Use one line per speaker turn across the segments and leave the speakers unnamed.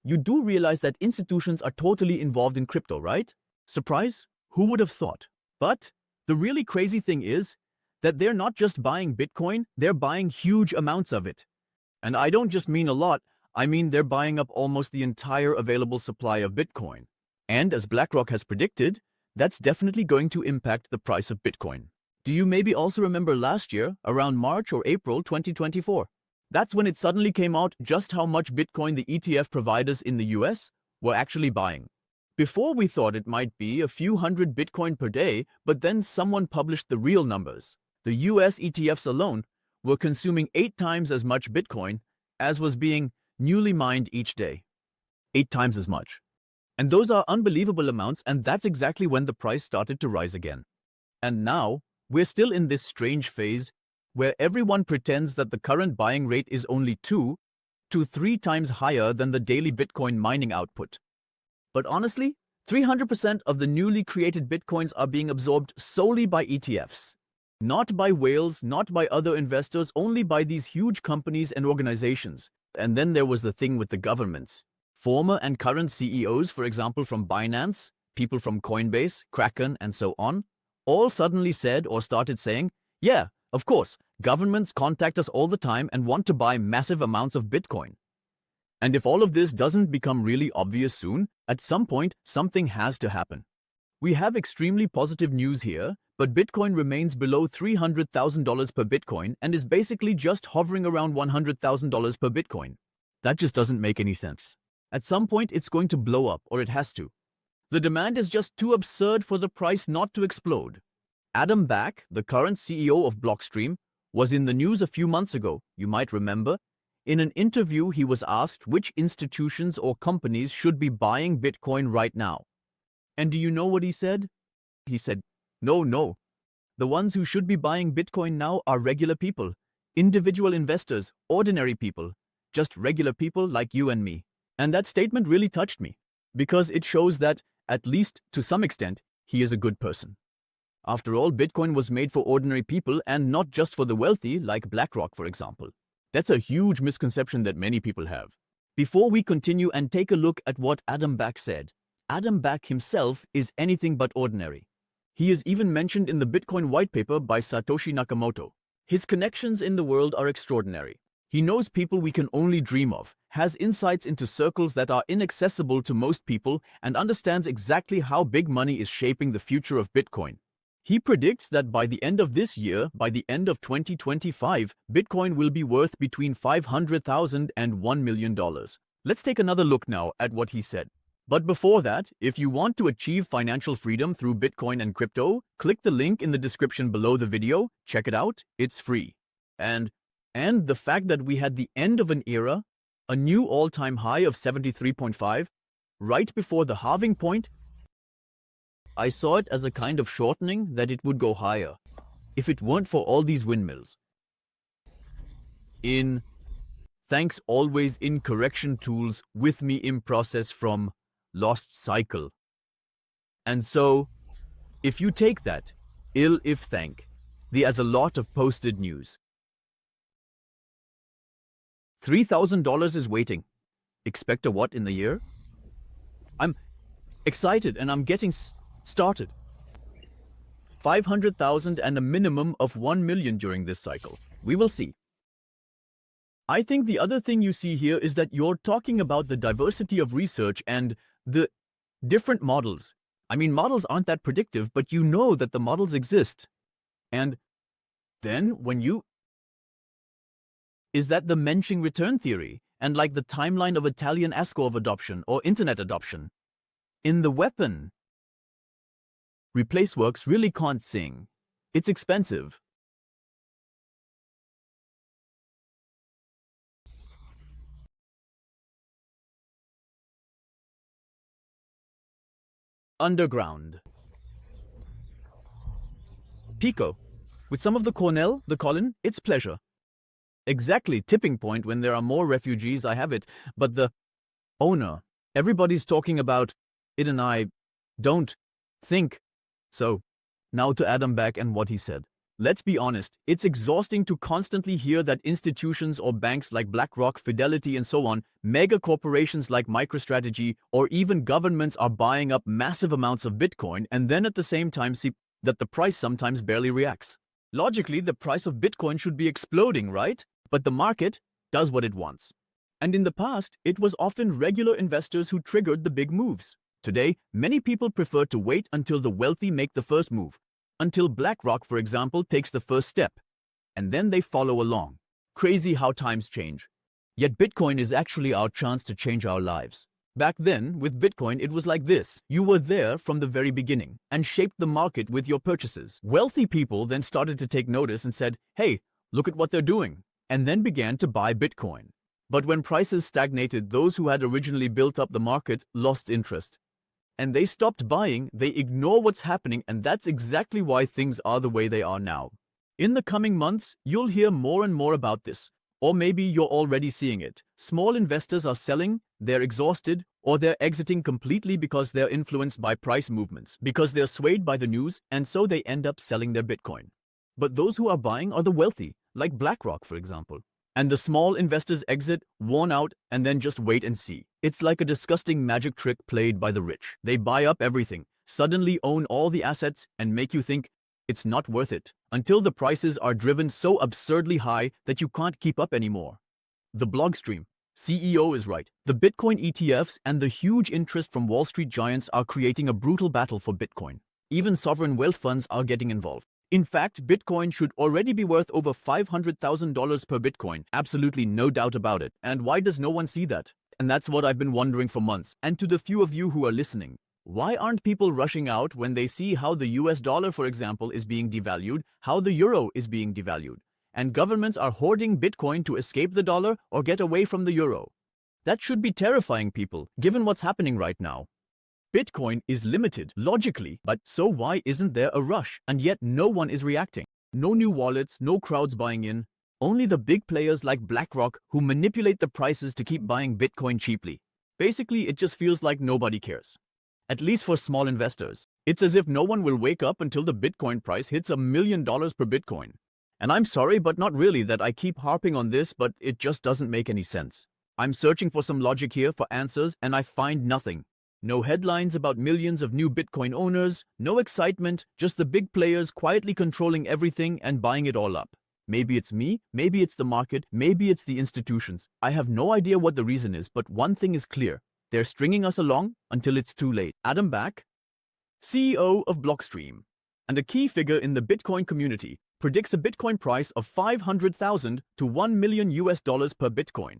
you do realize that institutions are totally involved in crypto, right? Surprise? Who would have thought? But the really crazy thing is that they're not just buying Bitcoin, they're buying huge amounts of it. And I don't just mean a lot, I mean they're buying up almost the entire available supply of Bitcoin. And as BlackRock has predicted, that's definitely going to impact the price of Bitcoin. Do you maybe also remember last year, around March or April 2024? That's when it suddenly came out just how much Bitcoin the ETF providers in the US were actually buying. Before we thought it might be a few hundred Bitcoin per day, but then someone published the real numbers. The US ETFs alone were consuming 8 times as much Bitcoin as was being newly mined each day. 8 times as much. And those are unbelievable amounts, and that's exactly when the price started to rise again. And now, we're still in this strange phase where everyone pretends that the current buying rate is only 2 to 3 times higher than the daily Bitcoin mining output. But honestly, 300% of the newly created Bitcoins are being absorbed solely by ETFs. Not by whales, not by other investors, only by these huge companies and organizations. And then there was the thing with the governments. Former and current CEOs, for example, from Binance, people from Coinbase, Kraken, and so on, all suddenly said or started saying, yeah, of course, governments contact us all the time and want to buy massive amounts of Bitcoin. And if all of this doesn't become really obvious soon, at some point, something has to happen. We have extremely positive news here, but Bitcoin remains below $300,000 per Bitcoin and is basically just hovering around $100,000 per Bitcoin. That just doesn't make any sense. At some point, it's going to blow up, or it has to. The demand is just too absurd for the price not to explode. Adam Back, the current CEO of Blockstream, was in the news a few months ago, you might remember. In an interview, he was asked which institutions or companies should be buying Bitcoin right now. And do you know what he said? He said, No. The ones who should be buying Bitcoin now are regular people, individual investors, ordinary people, just regular people like you and me. And that statement really touched me, because it shows that, at least to some extent, he is a good person. After all, Bitcoin was made for ordinary people and not just for the wealthy, like BlackRock, for example. That's a huge misconception that many people have. Before we continue and take a look at what Adam Back said, Adam Back himself is anything but ordinary. He is even mentioned in the Bitcoin white paper by Satoshi Nakamoto. His connections in the world are extraordinary. He knows people we can only dream of, has insights into circles that are inaccessible to most people, and understands exactly how big money is shaping the future of Bitcoin. He predicts that by the end of this year, by the end of 2025, Bitcoin will be worth between $500,000 and $1 million. Let's take another look now at what he said. But before that, if you want to achieve financial freedom through Bitcoin and crypto, click the link in the description below the video, check it out, it's free. And the fact that we had the end of an era, a new all-time high of 73.5, right before the halving point, I saw it as a kind of shortening that it would go higher, if it weren't for all these windmills. Thanks always in correction tools with me in process from Lost Cycle. And so, if you take that, if thank, the as a lot of posted news. $3,000 is waiting. Expect a what in the year? I'm excited and I'm getting started. 500,000 and a minimum of 1 million during this cycle. We will see. I think the other thing you see here is that you're talking about the diversity of research and the different models. I mean, models aren't that predictive, but you know that the models exist. And then is that the Mensching return theory and like the timeline of Italian Ascov adoption or internet adoption? In the weapon, ReplaceWorks really can't sing. It's expensive. Underground. Pico. With some of the Cornell, the Colin, it's pleasure. Exactly, tipping point when there are more refugees, I have it. But the owner, everybody's talking about it and I don't think. So, now to Adam Back and what he said. Let's be honest, it's exhausting to constantly hear that institutions or banks like BlackRock, Fidelity, and so on, mega corporations like MicroStrategy, or even governments are buying up massive amounts of Bitcoin and then at the same time see that the price sometimes barely reacts. Logically, the price of Bitcoin should be exploding, right? But the market does what it wants. And in the past, it was often regular investors who triggered the big moves. Today, many people prefer to wait until the wealthy make the first move. Until BlackRock, for example, takes the first step. And then they follow along. Crazy how times change. Yet Bitcoin is actually our chance to change our lives. Back then, with Bitcoin, it was like this. You were there from the very beginning and shaped the market with your purchases. Wealthy people then started to take notice and said, hey, look at what they're doing, and then began to buy Bitcoin. But when prices stagnated, those who had originally built up the market lost interest. And they stopped buying, they ignore what's happening, and that's exactly why things are the way they are now. In the coming months, you'll hear more and more about this. Or maybe you're already seeing it. Small investors are selling, they're exhausted, or they're exiting completely because they're influenced by price movements, because they're swayed by the news, and so they end up selling their Bitcoin. But those who are buying are the wealthy, like BlackRock, for example. And the small investors exit, worn out, and then just wait and see. It's like a disgusting magic trick played by the rich. They buy up everything, suddenly own all the assets, and make you think it's not worth it, until the prices are driven so absurdly high that you can't keep up anymore. The Blockstream CEO is right. The Bitcoin ETFs and the huge interest from Wall Street giants are creating a brutal battle for Bitcoin. Even sovereign wealth funds are getting involved. In fact, Bitcoin should already be worth over $500,000 per Bitcoin. Absolutely no doubt about it. And why does no one see that? And that's what I've been wondering for months. And to the few of you who are listening, why aren't people rushing out when they see how the US dollar, for example, is being devalued, how the euro is being devalued, and governments are hoarding Bitcoin to escape the dollar or get away from the euro? That should be terrifying people, given what's happening right now. Bitcoin is limited, logically, but so why isn't there a rush? And yet no one is reacting. No new wallets, no crowds buying in. Only the big players like BlackRock who manipulate the prices to keep buying Bitcoin cheaply. Basically, it just feels like nobody cares. At least for small investors. It's as if no one will wake up until the Bitcoin price hits $1 million per Bitcoin. And I'm sorry, but not really that I keep harping on this, but it just doesn't make any sense. I'm searching for some logic here, for answers, and I find nothing. No headlines about millions of new Bitcoin owners, no excitement, just the big players quietly controlling everything and buying it all up. Maybe it's me, maybe it's the market, maybe it's the institutions. I have no idea what the reason is, but one thing is clear. They're stringing us along until it's too late. Adam Back, CEO of Blockstream, and a key figure in the Bitcoin community, predicts a Bitcoin price of $500,000 to $1 million per Bitcoin.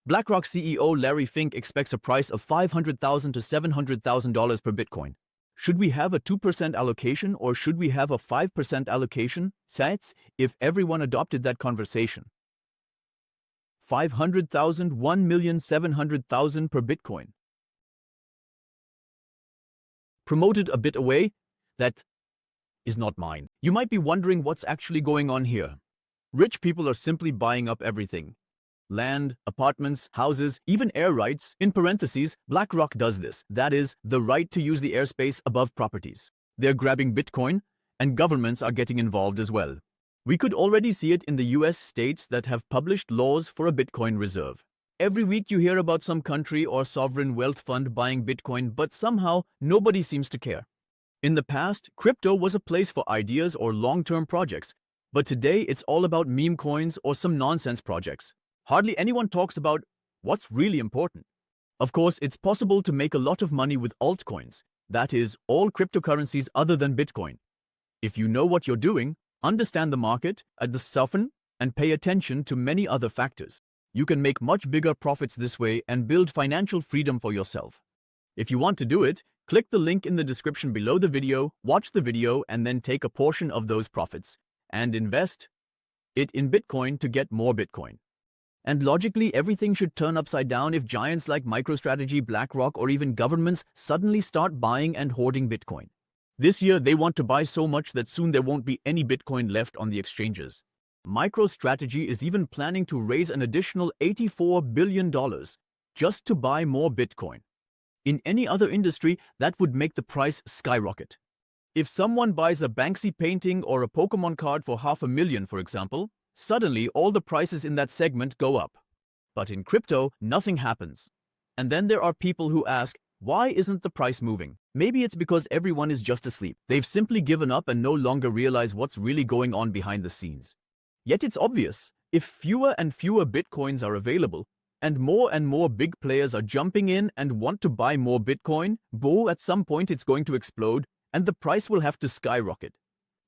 BlackRock CEO Larry Fink expects a price of $500,000 to $700,000 per Bitcoin. Should we have a 2% allocation or should we have a 5% allocation? That's if everyone adopted that conversation. 500,000, 1,700,000 per Bitcoin. Promoted a bit away? That is not mine. You might be wondering what's actually going on here. Rich people are simply buying up everything. Land, apartments, houses, even air rights. In parentheses, BlackRock does this. That is, the right to use the airspace above properties. They're grabbing Bitcoin, and governments are getting involved as well. We could already see it in the US states that have published laws for a Bitcoin reserve. Every week you hear about some country or sovereign wealth fund buying Bitcoin, but somehow nobody seems to care. In the past, crypto was a place for ideas or long-term projects, but today it's all about meme coins or some nonsense projects. Hardly anyone talks about what's really important. Of course, it's possible to make a lot of money with altcoins, that is, all cryptocurrencies other than Bitcoin. If you know what you're doing, understand the market, soften, and pay attention to many other factors, you can make much bigger profits this way and build financial freedom for yourself. If you want to do it, click the link in the description below the video, watch the video, and then take a portion of those profits and invest it in Bitcoin to get more Bitcoin. And logically, everything should turn upside down if giants like MicroStrategy, BlackRock, or even governments suddenly start buying and hoarding Bitcoin. This year, they want to buy so much that soon there won't be any Bitcoin left on the exchanges. MicroStrategy is even planning to raise an additional $84 billion just to buy more Bitcoin. In any other industry, that would make the price skyrocket. If someone buys a Banksy painting or a Pokemon card for $500,000, for example, suddenly all the prices in that segment go up. But in crypto, nothing happens. And then there are people who ask, why isn't the price moving? Maybe it's because everyone is just asleep. They've simply given up and no longer realize what's really going on behind the scenes. Yet it's obvious, if fewer and fewer Bitcoins are available, and more big players are jumping in and want to buy more Bitcoin, at some point it's going to explode, and the price will have to skyrocket.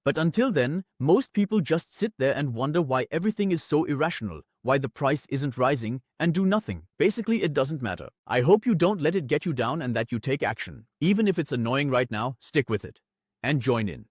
But until then, most people just sit there and wonder why everything is so irrational, why the price isn't rising, and do nothing. Basically, it doesn't matter. I hope you don't let it get you down and that you take action. Even if it's annoying right now, stick with it. And join in.